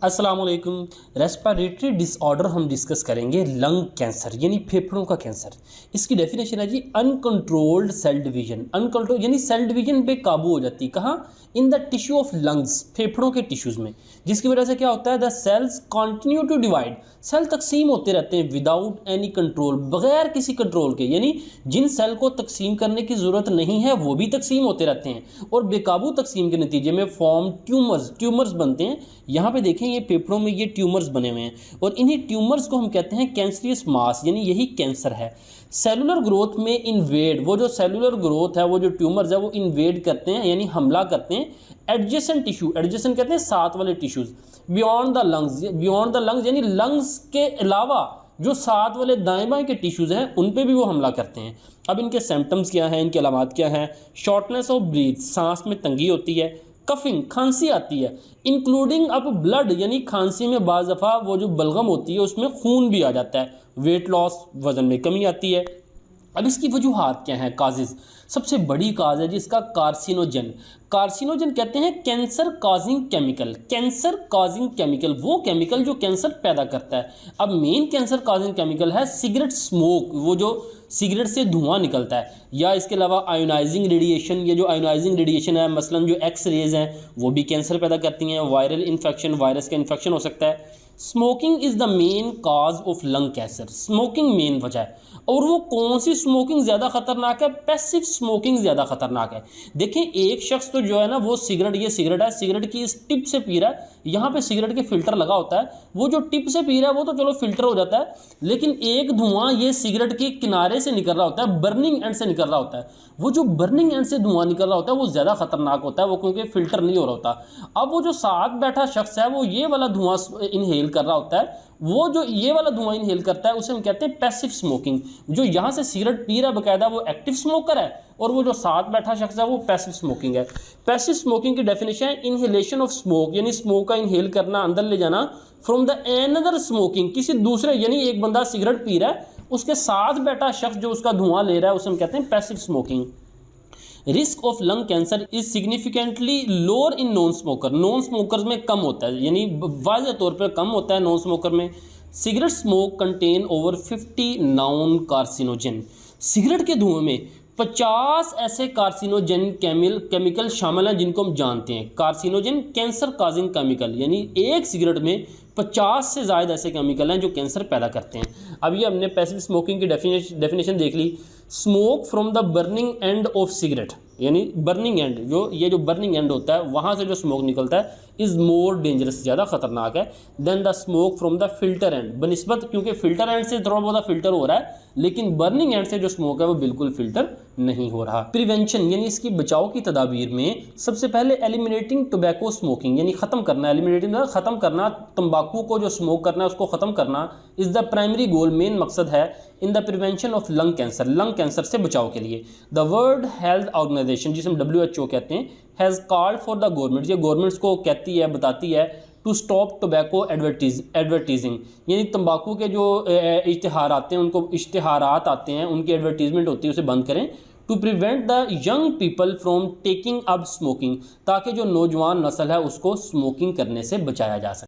अस्सलाम वालेकुम। Respiratory disorder हम डिस्कस करेंगे लंग कैंसर यानी फेफड़ों का कैंसर। इसकी डेफिनेशन है जी अनकंट्रोल्ड सेल डिवीजन। अनकंट्रोल यानी सेल डिवीजन पे काबू हो जाती है, कहाँ? In the tissue of lungs, फेफड़ों के टिश्यूज़ में, जिसकी वजह से क्या होता है, the cells continue to divide, cell तकसीम होते रहते हैं विदाउट एनी कंट्रोल, बगैर किसी कंट्रोल के। यानी जिन सेल को तकसीम करने की ज़रूरत नहीं है वो भी तकसीम होते रहते हैं और बेकाबू तकसीम के नतीजे में फॉर्म ट्यूमर्स बनते हैं। यहाँ पे देखें, ये फेफड़ों में ये ट्यूमर्स बने हुए हैं और इन्हीं ट्यूमर्स को हम कहते हैं कैंसरियस मास, यानी यही कैंसर है। सेलुलर ग्रोथ में इन्वेड, वो जो सेलुलर ग्रोथ है, वो जो ट्यूमर्स है वो इन्वेड करते हैं यानी हमला करते हैं एडजेसेंट टिश्यू, एडजेसेंट कहते हैं साथ वाले टिश्यूज़, बियॉन्ड द लंग्स यानी लंग्स के अलावा जो साथ वाले दाएं बाएं के टिश्यूज़ हैं उन पे भी वो हमला करते हैं। अब इनके सिम्टम्स क्या हैं, इनके अलामात क्या हैं? शॉर्टनेस ऑफ ब्रीथ, सांस में तंगी होती है, कफिंग, खांसी आती है, इंक्लूडिंग अप ब्लड यानी खांसी में बाज़ दफ़ा वो जो बलगम होती है उसमें खून भी आ जाता है, वेट लॉस, वज़न में कमी आती है। अब इसकी वजूहात क्या हैं? काजेज़, सबसे बड़ी काज है जिसका कार्सिनोजन। कार्सिनोजन कहते हैं cancer causing chemical, cancer causing chemical, वो केमिकल जो कैंसर पैदा करता है। अब मेन कैंसर काजिंग केमिकल है सिगरेट स्मोक, वो जो सिगरेट से धुआं निकलता है, या इसके अलावा आयोनाइजिंग रेडिएशन, ये जो आयोनाइजिंग रेडिएशन है, मसलन जो एक्स रेज हैं वो भी कैंसर पैदा करती हैं। वायरल इन्फेक्शन, वायरस का इन्फेक्शन हो सकता है। Smoking is the main cause of lung cancer, smoking main वजह है। और वो कौन सी स्मोकिंग ज़्यादा खतरनाक है? पैसिव स्मोकिंग ज़्यादा खतरनाक है। देखें, एक शख्स तो जो है ना वो सिगरेट, ये सिगरेट है, सिगरेट की इस टिप से पी रहा है, यहाँ पे सिगरेट के फिल्टर लगा होता है, वो जो टिप से पी रहा है वो तो चलो फिल्टर हो जाता है, लेकिन एक धुआं ये सिगरेट के किनारे से निकल रहा होता है, बर्निंग एंड से निकल रहा होता है। वो जो बर्निंग एंड से धुआं निकल रहा होता है वो ज़्यादा खतरनाक होता है, वो क्योंकि फिल्टर नहीं हो रहा होता। अब वो जो साथ बैठा शख्स है वो ये वाला धुआं इनहेल कर रहा होता है, वो जो ये वाला धुआं इनहेल करता है उसे हम कहते हैं पैसिव स्मोकिंग। जो यहाँ से सिगरेट पी रहा है बाकायदा वो एक्टिव स्मोकर है, और वो जो साथ बैठा शख्स है वो पैसिव स्मोकिंग है। पैसिव स्मोकिंग की डेफिनेशन है इनहेलेशन ऑफ स्मोक, यानी स्मोक का इनहेल करना, अंदर ले जाना, फ्रॉम द एनदर स्मोकिंग, किसी दूसरे, यानी एक बंदा सिगरेट पी रहा है उसके साथ बैठा शख्स जो उसका धुआं ले रहा है उसे हम कहते हैं passive smoking. Risk of lung cancer is significantly lower in non smoker, non smokers में कम होता है, यानी वाज़ेह तौर पर कम होता है नॉन स्मोकर में। Cigarette smoke contain over 50 non carcinogen, cigarette के धुएं में 50 ऐसे कार्सिनोजन केमिकल शामिल हैं जिनको हम जानते हैं। कार्सिनोजन कैंसर काजिंग केमिकल, यानी एक सिगरेट में 50 से ज़्यादा ऐसे केमिकल हैं जो कैंसर पैदा करते हैं। अब ये हमने पैसिव स्मोकिंग की डेफिनेशन देख ली। Smoke from the burning end of cigarette, यानी बर्निंग एंड, ये जो बर्निंग एंड होता है वहाँ से जो स्मोक निकलता है, इज़ मोर डेंजरस, ज़्यादा खतरनाक है, then the smoke from the filter end, बनस्बत, क्योंकि फिल्टर एंड से थोड़ा बहुत फिल्टर हो रहा है, लेकिन बर्निंग एंड से जो स्मोक है वो बिल्कुल फिल्टर नहीं हो रहा। प्रिवेंशन यानी इसकी बचाव की तदाबीर में सबसे पहले एलिमिनेटिंग टोबैको स्मोकिंग, यानी ख़त्म करना, एलिमिनेटिंग ख़त्म करना, तंबाकू को जो स्मोक करना है उसको ख़त्म करना, is the primary goal, main मकसद है in the prevention of lung cancer, lung cancer से बचाव के लिए। द वर्ल्ड हेल्थ ऑर्गेनाइजेशन, जिसे हम WHO कहते हैं, has called for the government, ये गवर्नमेंट्स को कहती है, बताती है, टू स्टॉप टोबैको एडवर्टीजिंग, यानी तंबाकू के जो इश्तिहार आते हैं, उनको इश्तिहारात आते हैं, उनकी एडवर्टीजमेंट होती है, उसे बंद करें। To prevent the young people from taking up smoking, ताकि जो नौजवान नस्ल है उसको स्मोकिंग करने से बचाया जा सके।